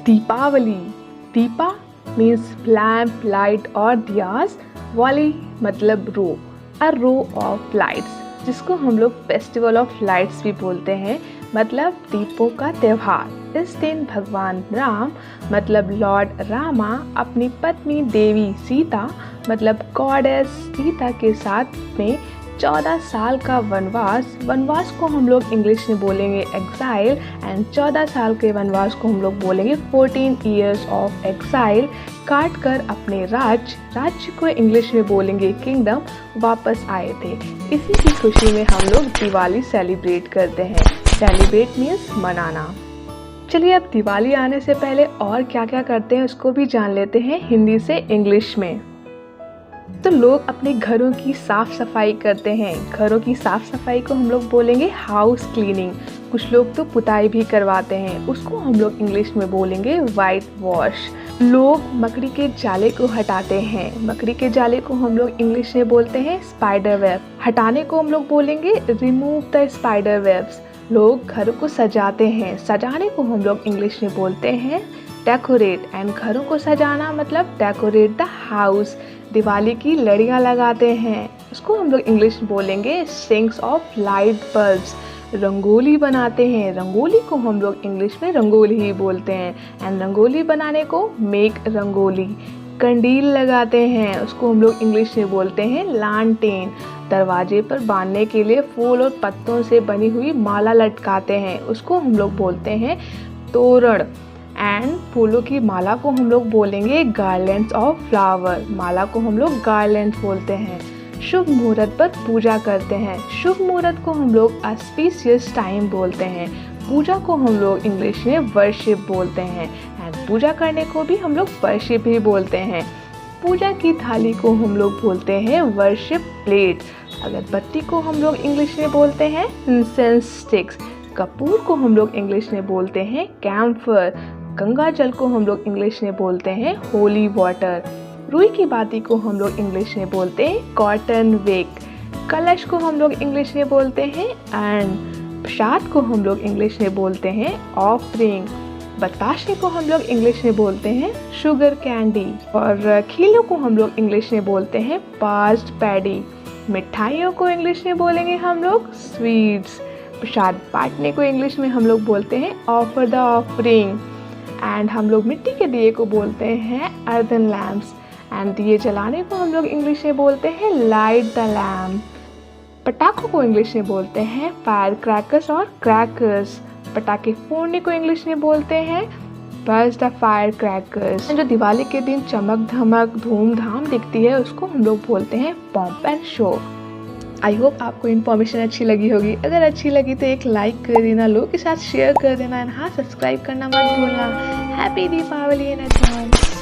दीपावली। दीपा means lamp, light और दियास। वाली मतलब रो, अ रो ऑफ लाइट्स, जिसको हम लोग फेस्टिवल ऑफ लाइट्स भी बोलते हैं, मतलब दीपों का त्यौहार। इस दिन भगवान राम मतलब लॉर्ड रामा अपनी पत्नी देवी सीता मतलब गॉडेस सीता के साथ में 14 साल का वनवास को हम लोग इंग्लिश में बोलेंगे एग्जाइल, एंड 14 साल के वनवास को हम लोग बोलेंगे 14 ईयर्स ऑफ एग्जाइल, काट कर अपने राज्य को इंग्लिश में बोलेंगे किंगडम, वापस आए थे। इसी की खुशी में हम लोग दिवाली सेलिब्रेट करते हैं। सेलिब्रेट मीन्स मनाना। चलिए अब दिवाली आने से पहले और क्या क्या करते हैं उसको भी जान लेते हैं हिंदी से इंग्लिश में। तो लोग अपने घरों की साफ सफाई करते हैं। घरों की साफ सफाई को हम लोग बोलेंगे हाउस क्लीनिंग। कुछ लोग तो पुताई भी करवाते हैं, उसको हम लोग इंग्लिश में बोलेंगे वाइट वॉश। लोग मकड़ी के जाले को हटाते हैं। मकड़ी के जाले को हम लोग इंग्लिश में बोलते हैं स्पाइडर वेब। हटाने को हम लोग बोलेंगे रिमूव द स्पाइडर वेब्स। लोग घरों को सजाते हैं। सजाने को हम लोग इंग्लिश में बोलते हैं डेकोरेट, एंड घरों को सजाना मतलब डेकोरेट द हाउस। दिवाली की लड़ियाँ लगाते हैं, उसको हम लोग इंग्लिश में बोलेंगे strings of light bulbs. Rangoli बनाते हैं, रंगोली को हम लोग इंग्लिश में रंगोली ही बोलते हैं, एंड रंगोली बनाने को मेक रंगोली। कंडील लगाते हैं, उसको हम लोग इंग्लिश में बोलते हैं लांटेन। दरवाजे पर बांधने के लिए फूल और पत्तों से बनी हुई माला लटकाते हैं, उसको हम लोग बोलते हैं तोरण। एंड फूलों की माला को हम लोग बोलेंगे गार्लैंड्स ऑफ फ्लावर। माला को हम लोग गार्लैंड बोलते हैं। शुभ मुहूर्त पर पूजा करते हैं। शुभ मुहूर्त को हम लोग ऑस्पिशियस टाइम बोलते हैं। पूजा को हम लोग इंग्लिश में वर्शिप बोलते हैं, एंड पूजा करने को भी हम लोग वर्शिप ही बोलते हैं। पूजा की थाली को हम लोग बोलते हैं वर्शिप प्लेट। अगरबत्ती को हम लोग इंग्लिश में बोलते हैं इंसेंस स्टिक्स। कपूर को हम लोग इंग्लिश में बोलते हैं कैम्फर। गंगा जल को हम लोग इंग्लिश में बोलते हैं होली वाटर। रुई की बाती को हम लोग इंग्लिश में बोलते हैं कॉटन वेक। कलश को हम लोग इंग्लिश में बोलते हैं एंड प्रसाद को हम लोग इंग्लिश में बोलते हैं ऑफरिंग। बताशे को हम लोग इंग्लिश में बोलते हैं शुगर कैंडी, और खीलों को हम लोग इंग्लिश में बोलते हैं पास्ड पैडी। मिठाइयों को इंग्लिश में बोलेंगे हम लोग स्वीट्स। प्रसाद बांटने को इंग्लिश में हम लोग बोलते हैं ऑफर द ऑफरिंग, एंड हम लोग मिट्टी के दिए को बोलते हैं अर्दन लैम्प्स, एंड दिए जलाने को हम लोग इंग्लिश में बोलते हैं लाइट द लैम्प। पटाखों को इंग्लिश में बोलते हैं फायर क्रैकर्स और क्रैकर्स। पटाखे फोड़ने को इंग्लिश में बोलते हैं बर्स्ट द फायर क्रैकर्स। जो दिवाली के दिन चमक धमक धूमधाम दिखती है उसको हम लोग बोलते हैं pomp and show. I hope आपको इन्फॉर्मेशन अच्छी लगी होगी। अगर अच्छी लगी तो एक लाइक कर देना, लोगों के साथ शेयर कर देना, एंड हाँ सब्सक्राइब करना मत भूलना। Happy Deepavali in advance.